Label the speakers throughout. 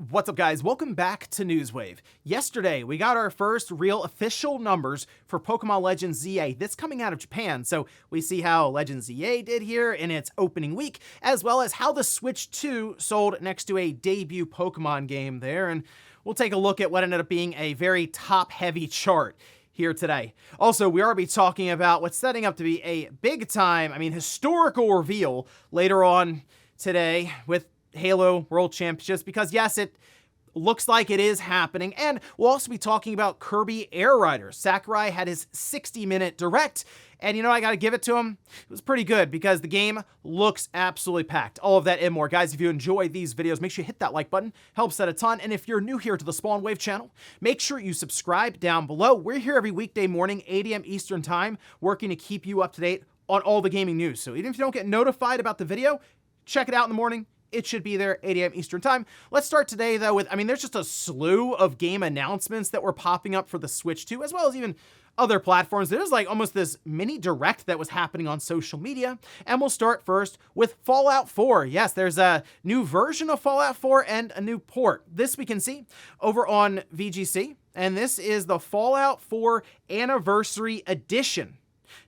Speaker 1: What's up, guys? Welcome back to Newswave. Yesterday, we got our first real official numbers for Pokemon Legends ZA. This coming out of Japan, so we see how Legends ZA did here in its opening week, as well as how the Switch 2 sold next to a debut Pokemon game there, and we'll take a look at what ended up being a very top-heavy chart here today. Also, we are be talking about what's setting up to be a big-time, historical reveal later on today with Halo World Championships, because yes, it looks like it is happening, and we'll also be talking about Kirby Air Riders. Sakurai had his 60-minute direct, and you know, I gotta give it to him. It was pretty good because the game looks absolutely packed. All of that and more. Guys, if you enjoy these videos, make sure you hit that like button. Helps out a ton. And if you're new here to the Spawn Wave channel, make sure you subscribe down below. We're here every weekday morning, 8 a.m. Eastern time, working to keep you up to date on all the gaming news. So even if you don't get notified about the video, check it out in the morning. It should be there 8 a.m. Eastern time. Let's start today, though, with, there's just a slew of game announcements that were popping up for the Switch 2, as well as even other platforms. There's like almost this mini direct that was happening on social media. And we'll start first with Fallout 4. Yes, there's a new version of Fallout 4 and a new port. This we can see over on VGC. And this is the Fallout 4 Anniversary Edition.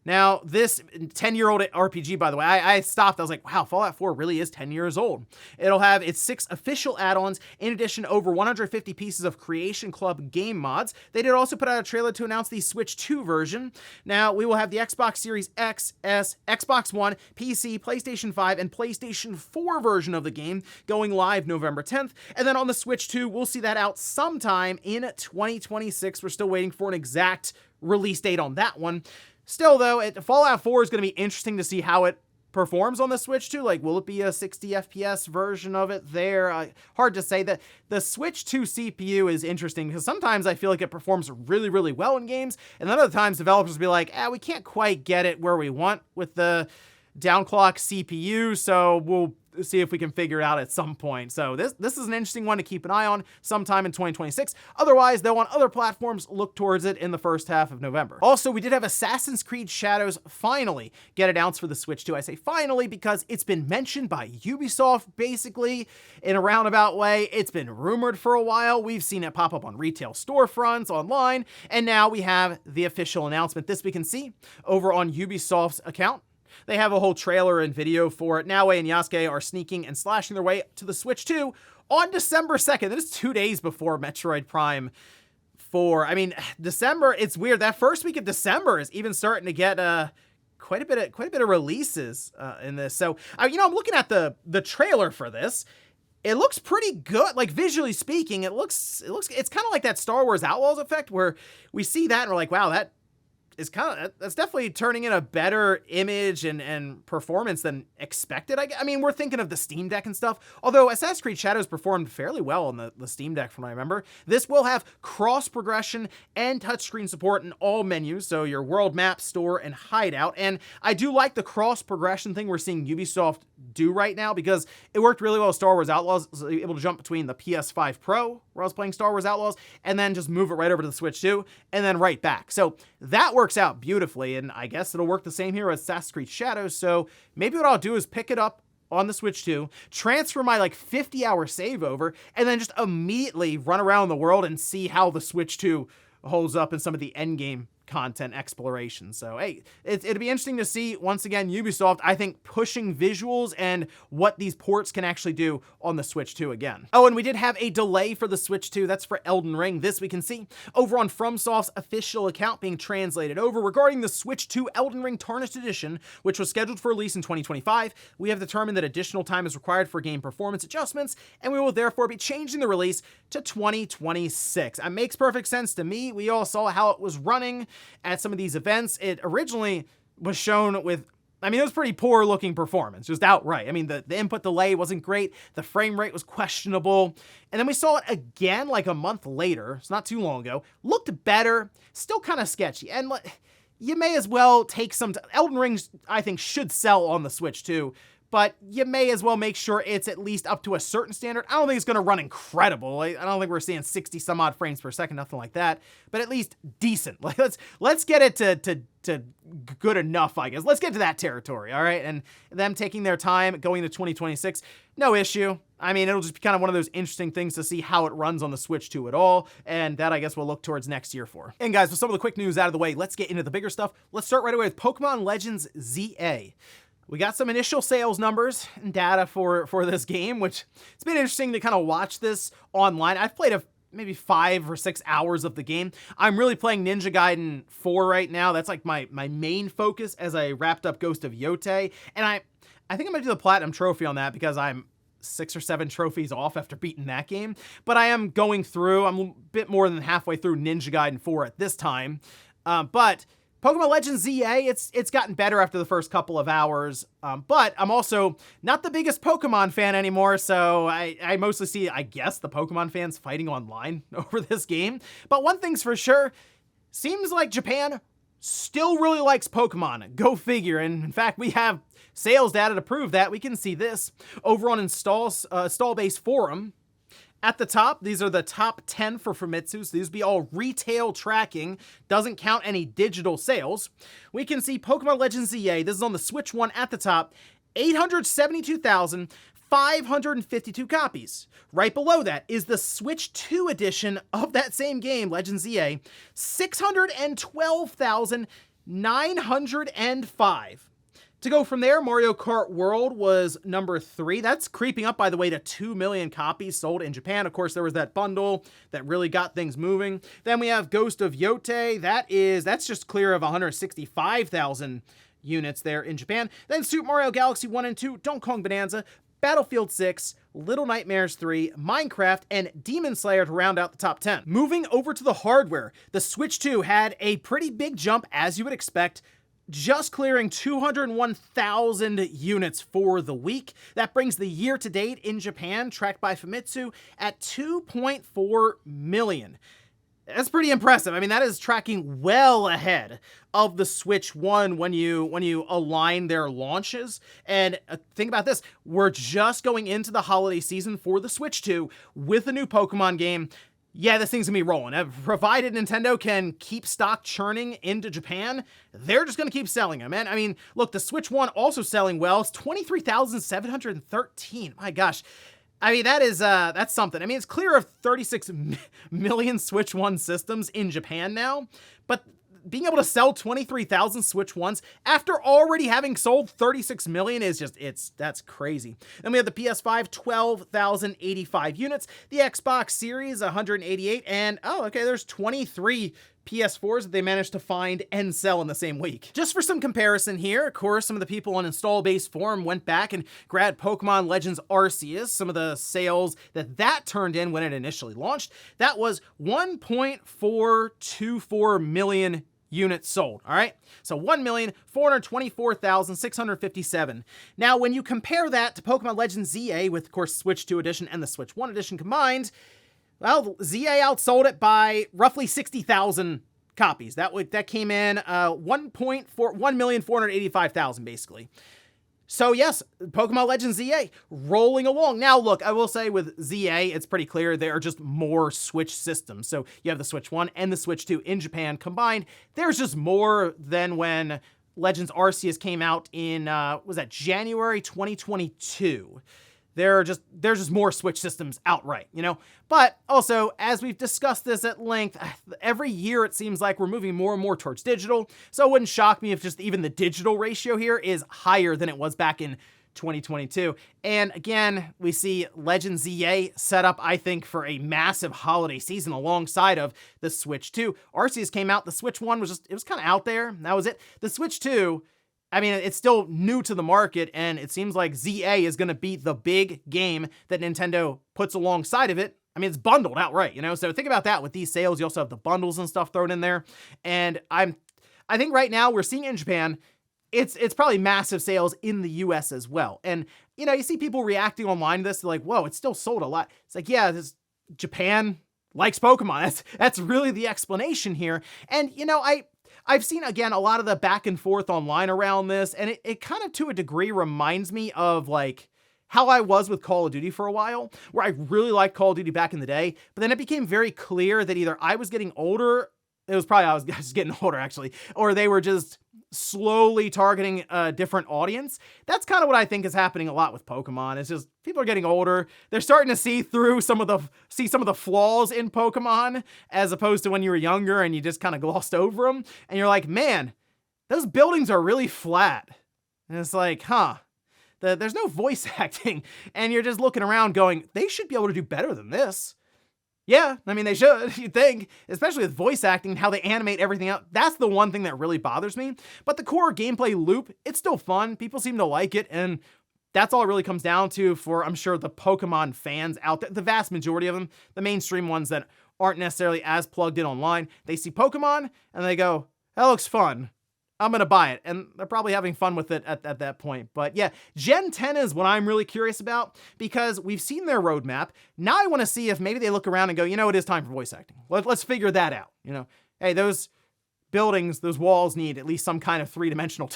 Speaker 1: Now, this 10-year-old RPG, by the way, I stopped. I was like, wow, Fallout 4 really is 10 years old. It'll have its 6 official add-ons, in addition to over 150 pieces of Creation Club game mods. They did also put out a trailer to announce the Switch 2 version. Now, we will have the Xbox Series X, S, Xbox One, PC, PlayStation 5, and PlayStation 4 version of the game going live November 10th. And then on the Switch 2, we'll see that out sometime in 2026. We're still waiting for an exact release date on that one. Still, though, Fallout 4 is going to be interesting to see how it performs on the Switch 2. Like, will it be a 60 FPS version of it there? Hard to say. That the Switch 2 CPU is interesting because sometimes I feel like it performs really, really well in games, and then other times developers will be like, we can't quite get it where we want with the downclock CPU, so we'll see if we can figure it out at some point. So this is an interesting one to keep an eye on sometime in 2026. Otherwise, though, on other platforms, look towards it in the first half of November. Also, we did have Assassin's Creed Shadows finally get announced for the Switch 2. I say finally because it's been mentioned by Ubisoft basically in a roundabout way. It's been rumored for a while. We've seen it pop up on retail storefronts, online, and now we have the official announcement. This we can see over on Ubisoft's account. They have a whole trailer and video for it. Naoe and Yasuke are sneaking and slashing their way to the Switch 2 on December 2nd. That is 2 days before Metroid Prime 4. December, it's weird. That first week of December is even starting to get quite a bit of releases in this. So, I'm looking at the trailer for this. It looks pretty good. Like, visually speaking, it's kind of like that Star Wars Outlaws effect where we see that and we're like, wow, that's definitely turning in a better image and performance than expected. We're thinking of the Steam Deck and stuff, although Assassin's Creed Shadows performed fairly well on the Steam Deck from what I remember. This will have cross progression and touchscreen support in all menus, so your world map, store, and hideout. And I do like the cross progression thing we're seeing Ubisoft do right now because it worked really well with Star Wars Outlaws. So able to jump between the PS5 Pro, where I was playing Star Wars Outlaws, and then just move it right over to the Switch 2, and then right back. So that works out beautifully, and I guess it'll work the same here with Assassin's Creed Shadows. So maybe what I'll do is pick it up on the Switch 2, transfer my 50-hour save over, and then just immediately run around the world and see how the Switch 2 holds up in some of the endgame content exploration. So, hey, it'll be interesting to see, once again, Ubisoft, I think, pushing visuals and what these ports can actually do on the Switch 2 again. Oh, and we did have a delay for the Switch 2. That's for Elden Ring. This we can see over on FromSoft's official account being translated over regarding the Switch 2 Elden Ring Tarnished Edition, which was scheduled for release in 2025. We have determined that additional time is required for game performance adjustments, and we will therefore be changing the release to 2026. It makes perfect sense to me. We all saw how it was running at some of these events. It originally was shown with, it was pretty poor looking performance, just outright. The input delay wasn't great. The frame rate was questionable. And then we saw it again like a month later. It's not too long ago. Looked better, still kind of sketchy. And you may as well take some, Elden Ring, I think, should sell on the Switch too. but you may as well make sure it's at least up to a certain standard. I don't think it's going to run incredible. I don't think we're seeing 60 some odd frames per second, nothing like that, but at least decent. Like let's get it to good enough, I guess. Let's get to that territory, all right? And them taking their time going to 2026, no issue. I mean, it'll just be kind of one of those interesting things to see how it runs on the Switch 2 at all, and that I guess we'll look towards next year for. And guys, with some of the quick news out of the way, let's get into the bigger stuff. Let's start right away with Pokemon Legends ZA. We got some initial sales numbers and data for this game, which it's been interesting to kind of watch this online. I've played maybe 5 or 6 hours of the game. I'm really playing Ninja Gaiden 4 right now. That's like my main focus as I wrapped up Ghost of Yotei. And I think I'm gonna do the Platinum Trophy on that because I'm 6 or 7 trophies off after beating that game. But I am going through, I'm a bit more than halfway through Ninja Gaiden 4 at this time. But Pokemon Legends ZA, it's gotten better after the first couple of hours, but I'm also not the biggest Pokemon fan anymore, so I mostly see, I guess, the Pokemon fans fighting online over this game. But one thing's for sure, seems like Japan still really likes Pokemon. Go figure, and in fact, we have sales data to prove that. We can see this over on Install Base Forum. At the top, these are the top 10 for Famitsu, so these would be all retail tracking, doesn't count any digital sales. We can see Pokemon Legends ZA, this is on the Switch 1 at the top, 872,552 copies. Right below that is the Switch 2 edition of that same game, Legends ZA, 612,905. To go from there, Mario Kart World was number 3. That's creeping up, by the way, to 2 million copies sold in Japan. Of course, there was that bundle that really got things moving. Then we have Ghost of Yotei. That's just clear of 165,000 units there in Japan. Then Super Mario Galaxy 1 and 2, Donkey Kong Bonanza, Battlefield 6, Little Nightmares 3, Minecraft, and Demon Slayer to round out the top 10. Moving over to the hardware, the Switch 2 had a pretty big jump, as you would expect, just clearing 201,000 units for the week. That brings the year-to-date in Japan, tracked by Famitsu, at 2.4 million. That's pretty impressive. I mean, that is tracking well ahead of the Switch 1 when you align their launches. And think about this, we're just going into the holiday season for the Switch 2 with a new Pokemon game. Yeah, this thing's gonna be rolling. Provided Nintendo can keep stock churning into Japan, they're just gonna keep selling them. And I mean, look, the Switch 1 also selling well. It's 23,713. My gosh. I mean, that's something. I mean, it's clear of 36 million Switch 1 systems in Japan now, but being able to sell 23,000 Switch 1s after already having sold 36 million is just, that's crazy. Then we have the PS5, 12,085 units, the Xbox Series, 188, and there's 23 PS4s that they managed to find and sell in the same week. Just for some comparison here, of course, some of the people on Install Base Forum went back and grabbed Pokemon Legends Arceus, some of the sales that turned in when it initially launched. That was 1.424 million units sold, all right? So 1,424,657. Now, when you compare that to Pokemon Legends ZA with, of course, Switch 2 edition and the Switch 1 edition combined, well, ZA outsold it by roughly 60,000 copies. That came in 1,485,000 basically. So yes, Pokemon Legends ZA rolling along. Now look, I will say with ZA, it's pretty clear there are just more Switch systems. So you have the Switch 1 and the Switch 2 in Japan combined. There's just more than when Legends Arceus came out in, was that January 2022? There's just more Switch systems outright, you know? But also, as we've discussed this at length, every year it seems like we're moving more and more towards digital, so it wouldn't shock me if just even the digital ratio here is higher than it was back in 2022. And again, we see Legends ZA set up, I think, for a massive holiday season alongside of the Switch 2. Arceus came out, the Switch 1 was it was kind of out there, that was it. The Switch 2, I mean, it's still new to the market, and it seems like ZA is going to be the big game that Nintendo puts alongside of it. I mean, it's bundled outright, you know? So think about that with these sales. You also have the bundles and stuff thrown in there. And I think right now we're seeing in Japan, it's probably massive sales in the US as well. And, you know, you see people reacting online to this, they're like, whoa, it's still sold a lot. It's like, yeah, Japan likes Pokemon. That's really the explanation here. And, you know, I've seen, again, a lot of the back and forth online around this, and it kind of to a degree reminds me of like how I was with Call of Duty for a while, where I really liked Call of Duty back in the day, but then it became very clear that either I was getting older, it was probably I was just getting older actually, or they were just slowly targeting a different audience. That's kind of what I think is happening a lot with Pokemon. It's just people are getting older. They're starting to see through some of the flaws in Pokemon, as opposed to when you were younger and you just kind of glossed over them. And you're like, man, those buildings are really flat. And it's like, there's no voice acting. And you're just looking around going, they should be able to do better than this. Yeah, I mean, they should, you'd think, especially with voice acting, how they animate everything out. That's the one thing that really bothers me. But the core gameplay loop, it's still fun. People seem to like it. And that's all it really comes down to for, I'm sure, the Pokemon fans out there. The vast majority of them, the mainstream ones that aren't necessarily as plugged in online, they see Pokemon and they go, that looks fun. I'm going to buy it. And they're probably having fun with it at that point. But yeah, Gen 10 is what I'm really curious about because we've seen their roadmap. Now I want to see if maybe they look around and go, it is time for voice acting. Let's figure that out. Hey, those buildings, those walls need at least some kind of three-dimensional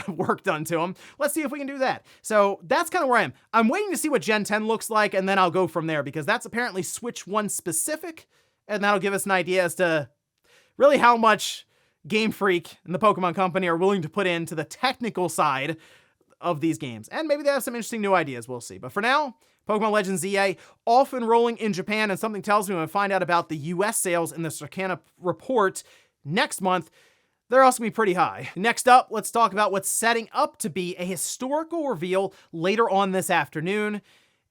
Speaker 1: work done to them. Let's see if we can do that. So that's kind of where I am. I'm waiting to see what Gen 10 looks like, and then I'll go from there because that's apparently Switch 1 specific, and that'll give us an idea as to really how much Game Freak and the Pokemon Company are willing to put into the technical side of these games. And maybe they have some interesting new ideas, we'll see. But for now, Pokemon Legends ZA off and rolling in Japan, and something tells me when I find out about the US sales in the Circana report next month, they're also going to be pretty high. Next up, let's talk about what's setting up to be a historical reveal later on this afternoon.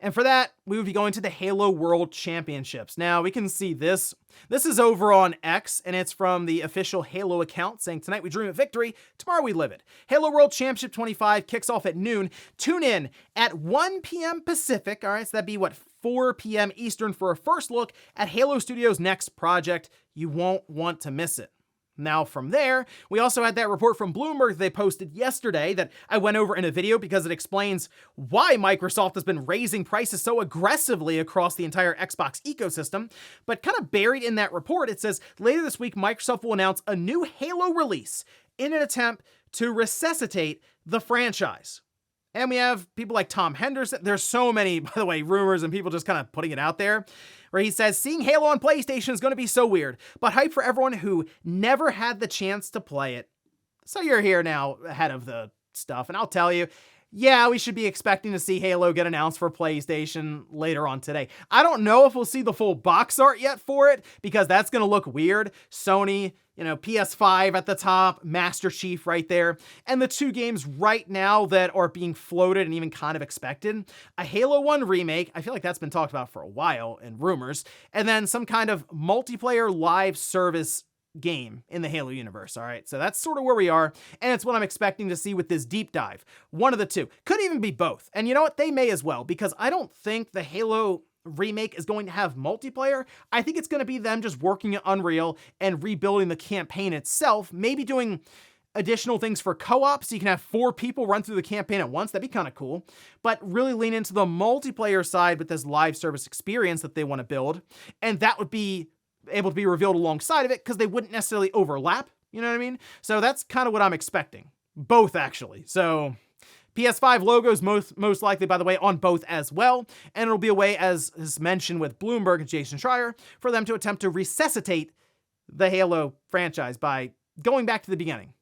Speaker 1: And for that, we would be going to the Halo World Championships. Now, we can see this. This is over on X, and it's from the official Halo account saying, tonight we dream of victory, tomorrow we live it. Halo World Championship 25 kicks off at noon. Tune in at 1 p.m. Pacific, all right, so that'd be, 4 p.m. Eastern for a first look at Halo Studios' next project. You won't want to miss it. Now from there, we also had that report from Bloomberg they posted yesterday that I went over in a video because it explains why Microsoft has been raising prices so aggressively across the entire Xbox ecosystem. But kind of buried in that report, it says later this week, Microsoft will announce a new Halo release in an attempt to resuscitate the franchise. And we have people like Tom Henderson. There's so many, by the way, rumors and people just kind of putting it out there, where he says, seeing Halo on PlayStation is going to be so weird, but hype for everyone who never had the chance to play it. So you're here now ahead of the stuff, and I'll tell you, yeah, we should be expecting to see Halo get announced for PlayStation later on today. I don't know if we'll see the full box art yet for it, because that's going to look weird. Sony, PS5 at the top, Master Chief right there, and the two games right now that are being floated and even kind of expected. A Halo 1 remake, I feel like that's been talked about for a while in rumors, and then some kind of multiplayer live service game in the Halo universe, all right? So that's sort of where we are, and it's what I'm expecting to see with this deep dive. One of the two. Could even be both. And you know what? They may as well, because I don't think the Halo remake is going to have multiplayer. I think it's going to be them just working at Unreal and rebuilding the campaign itself, maybe doing additional things for co-op so you can have 4 people run through the campaign at once. That'd be kind of cool. But really lean into the multiplayer side with this live service experience that they want to build, and that would be able to be revealed alongside of it because they wouldn't necessarily overlap, you know what I mean? So that's kind of what I'm expecting. Both, actually. So PS5 logos most likely, by the way, on both as well, and it'll be a way, as is mentioned with Bloomberg and Jason Schreier, for them to attempt to resuscitate the Halo franchise by going back to the beginning.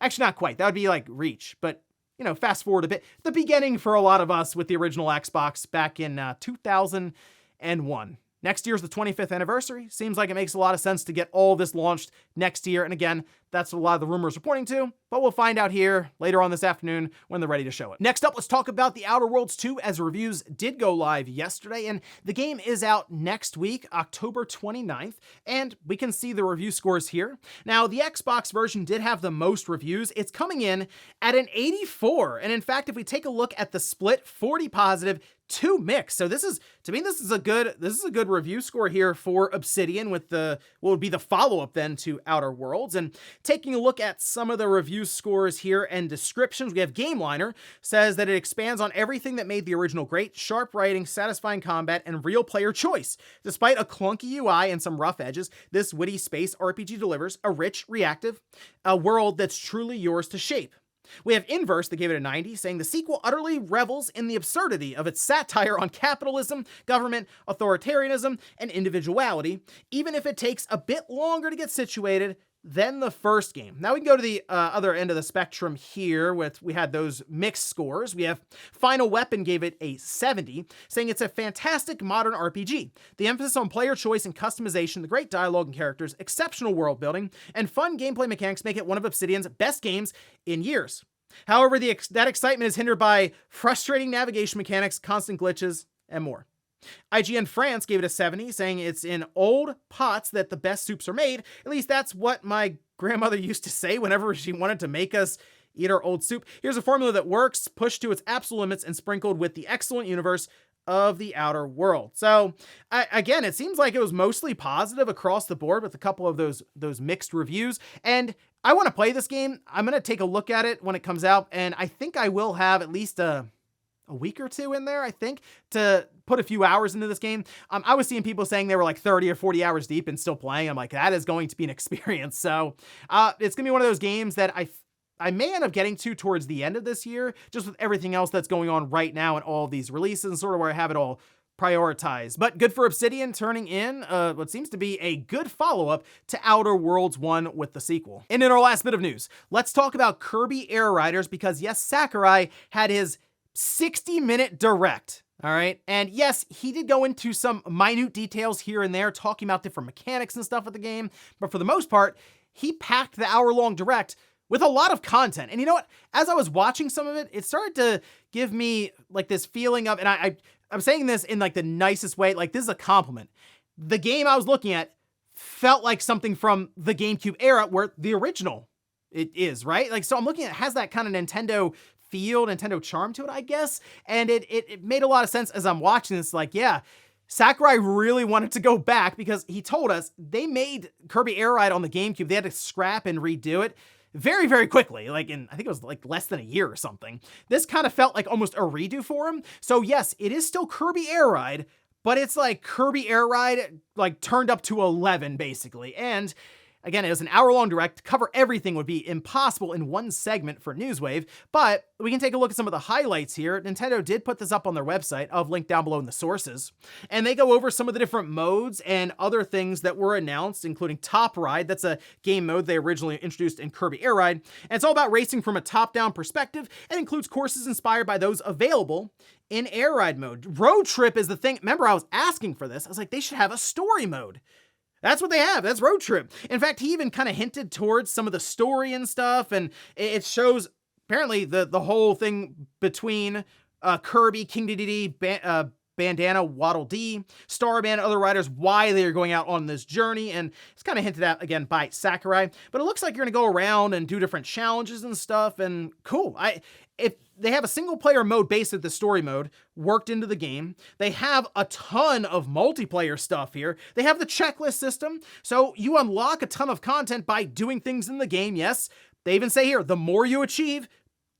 Speaker 1: Actually, not quite. That would be like Reach, but fast forward a bit. The beginning for a lot of us with the original Xbox back in 2001. Next year's the 25th anniversary. Seems like it makes a lot of sense to get all this launched next year. And again, that's what a lot of the rumors are pointing to, but we'll find out here later on this afternoon when they're ready to show it. Next up, let's talk about The Outer Worlds 2, as reviews did go live yesterday, and the game is out next week, October 29th, and we can see the review scores here. Now, the Xbox version did have the most reviews. It's coming in at an 84, and in fact, if we take a look at the split, 40 positive, 2 mixed. So to me, this is a good review score here for Obsidian with what would be the follow-up then to Outer Worlds. And taking a look at some of the review scores here and descriptions, we have GameLiner says that it expands on everything that made the original great: sharp writing, satisfying combat, and real player choice. Despite a clunky UI and some rough edges, this witty space RPG delivers a rich, reactive, world that's truly yours to shape. We have Inverse that gave it a 90, saying the sequel utterly revels in the absurdity of its satire on capitalism, government, authoritarianism, and individuality, even if it takes a bit longer to get situated than the first game. Now we can go to the other end of the spectrum here we had those mixed scores. We have Final Weapon gave it a 70, saying it's a fantastic modern RPG. The emphasis on player choice and customization, the great dialogue and characters, exceptional world building, and fun gameplay mechanics make it one of Obsidian's best games in years. However, that excitement is hindered by frustrating navigation mechanics, constant glitches, and more. IGN France gave it a 70, saying it's in old pots that the best soups are made. At least that's what my grandmother used to say whenever she wanted to make us eat our old soup. Here's a formula that works, pushed to its absolute limits and sprinkled with the excellent universe of the Outer World. So again, it seems like it was mostly positive across the board with a couple of those mixed reviews. And I want to play this game. I'm going to take a look at it when it comes out, and I think I will have at least a week or two in there, I think, to put a few hours into this game. I was seeing people saying they were like 30 or 40 hours deep and still playing. I'm like, that is going to be an experience. So it's going to be one of those games that I may end up getting to towards the end of this year, just with everything else that's going on right now and all these releases and sort of where I have it all prioritized. But good for Obsidian turning in what seems to be a good follow-up to Outer Worlds 1 with the sequel. And in our last bit of news, let's talk about Kirby Air Riders, because yes, Sakurai had his 60-minute direct. All right. And yes, he did go into some minute details here and there, talking about different mechanics and stuff with the game. But for the most part, he packed the hour-long direct with a lot of content. And you know what? As I was watching some of it, it started to give me like this feeling of, and I'm saying this in like the nicest way, like this is a compliment. The game I was looking at felt like something from the GameCube era where the original it is, right? Like, so I'm looking at it has that kind of Nintendo feel, Nintendo charm to it, I guess. And it made a lot of sense as I'm watching this, like, yeah, Sakurai really wanted to go back because he told us they made Kirby Air Ride on the GameCube. They had to scrap and redo it very, very quickly. Like I think it was like less than a year or something. This kind of felt like almost a redo for him. So yes, it is still Kirby Air Ride, but it's like Kirby Air Ride, like turned up to 11 basically. And again, it was an hour-long direct. To cover everything would be impossible in one segment for Newswave, but we can take a look at some of the highlights here. Nintendo did put this up on their website. I'll link down below in the sources. And they go over some of the different modes and other things that were announced, including Top Ride. That's a game mode they originally introduced in Kirby Air Ride. And it's all about racing from a top-down perspective and includes courses inspired by those available in Air Ride mode. Road Trip is the thing. Remember, I was asking for this. I was like, they should have a story mode. That's what they have. That's Road Trip. In fact, he even kind of hinted towards some of the story and stuff, and it shows apparently the whole thing between Kirby, King Dedede, Bandana, Waddle Dee, Starband, other riders, why they are going out on this journey, and it's kind of hinted at again by Sakurai. But it looks like you're gonna go around and do different challenges and stuff, and cool. If they have a single player mode based at the story mode worked into the game. They have a ton of multiplayer stuff here. They have the checklist system. So you unlock a ton of content by doing things in the game. Yes, they even say here, the more you achieve,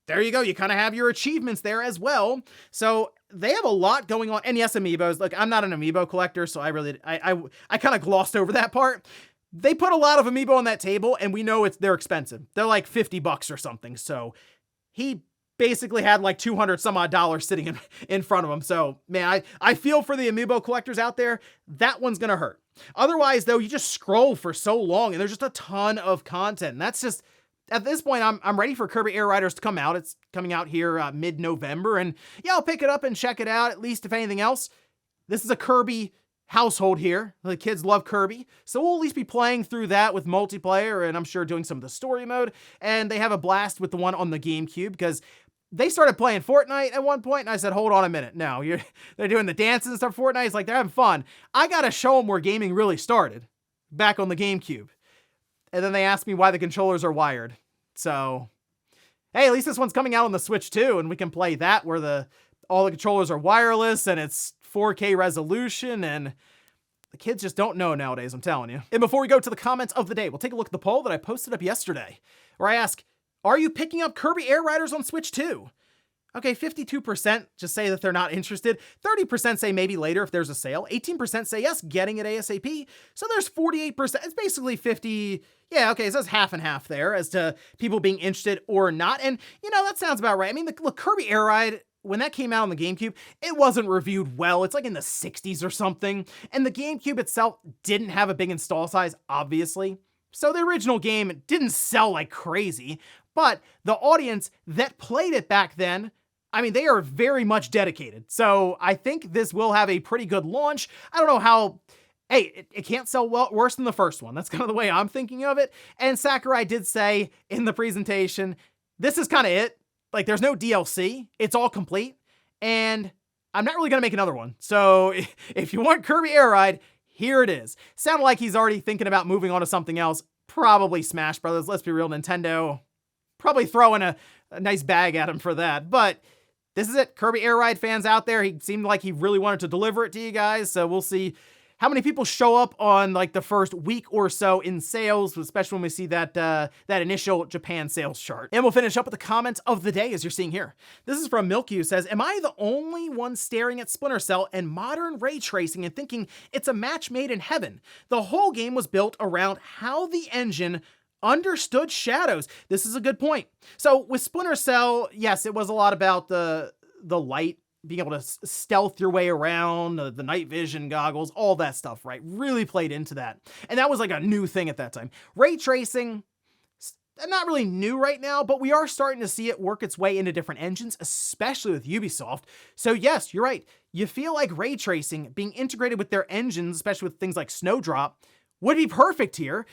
Speaker 1: there you go. You kind of have your achievements there as well. So they have a lot going on. And yes, amiibos. Look, I'm not an amiibo collector, so I kind of glossed over that part. They put a lot of amiibo on that table, and we know they're expensive. They're like $50 or something. So he basically had like $200 some odd sitting in front of him. So man, I feel for the amiibo collectors out there. That one's gonna hurt. Otherwise though, you just scroll for so long and there's just a ton of content. And that's just, at this point, I'm ready for Kirby Air Riders to come out. It's coming out here mid-November, and yeah, I'll pick it up and check it out. At least if anything else, this is a Kirby household here. The kids love Kirby, so we'll at least be playing through that with multiplayer, and I'm sure doing some of the story mode. And they have a blast with the one on the GameCube because they started playing Fortnite at one point, and I said, hold on a minute. No, they're doing the dances and stuff. Fortnite is like, they're having fun. I gotta show them where gaming really started, back on the GameCube. And then they asked me why the controllers are wired. So, hey, at least this one's coming out on the Switch too, and we can play that where all the controllers are wireless and it's 4K resolution, and the kids just don't know nowadays, I'm telling you. And before we go to the comments of the day, we'll take a look at the poll that I posted up yesterday, where I ask, are you picking up Kirby Air Riders on Switch 2? Okay, 52% just say that they're not interested. 30% say maybe later if there's a sale. 18% say yes, getting it ASAP. So there's 48%. It's basically 50. Yeah, okay, so it's half and half there as to people being interested or not. And, you know, that sounds about right. I mean, look, Kirby Air Ride, when that came out on the GameCube, it wasn't reviewed well. It's like in the 60s or something. And the GameCube itself didn't have a big install size, obviously. So the original game didn't sell like crazy. But the audience that played it back then, I mean, they are very much dedicated. So I think this will have a pretty good launch. I don't know how, hey, it can't sell worse than the first one. That's kind of the way I'm thinking of it. And Sakurai did say in the presentation, this is kind of it. Like, there's no DLC. It's all complete. And I'm not really going to make another one. So if you want Kirby Air Ride, here it is. Sounded like he's already thinking about moving on to something else. Probably Smash Brothers. Let's be real, Nintendo probably throwing a nice bag at him for that. But this is it. Kirby Air Ride fans out there, he seemed like he really wanted to deliver it to you guys. So we'll see how many people show up on like the first week or so in sales, especially when we see that that initial Japan sales chart. And we'll finish up with the comments of the day, as you're seeing here. This is from Milky, who says, am I the only one staring at Splinter Cell and modern ray tracing and thinking it's a match made in heaven? The whole game was built around how the engine understood shadows. This is a good point. So with Splinter Cell, yes, it was a lot about the light, being able to stealth your way around, the night vision goggles, all that stuff, right? Really played into that. And that was like a new thing at that time. Ray tracing, not really new right now, but we are starting to see it work its way into different engines, especially with Ubisoft. So yes, you're right. You feel like ray tracing being integrated with their engines, especially with things like Snowdrop, would be perfect here.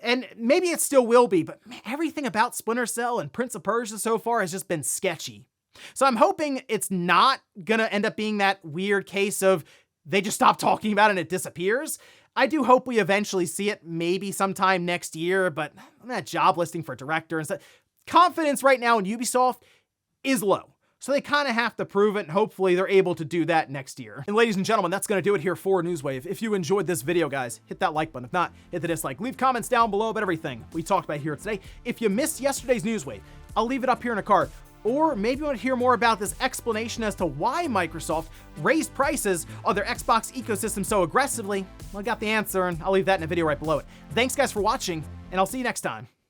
Speaker 1: And maybe it still will be, but man, everything about Splinter Cell and Prince of Persia so far has just been sketchy. So I'm hoping it's not gonna end up being that weird case of they just stop talking about it and it disappears. I do hope we eventually see it maybe sometime next year, but that job listing for director and stuff, confidence right now in Ubisoft is low. So they kind of have to prove it, and hopefully they're able to do that next year. And ladies and gentlemen, that's going to do it here for Newswave. If you enjoyed this video, guys, hit that like button. If not, hit the dislike. Leave comments down below about everything we talked about here today. If you missed yesterday's Newswave, I'll leave it up here in a card. Or maybe you want to hear more about this explanation as to why Microsoft raised prices on their Xbox ecosystem so aggressively. Well, I got the answer, and I'll leave that in a video right below it. Thanks, guys, for watching, and I'll see you next time.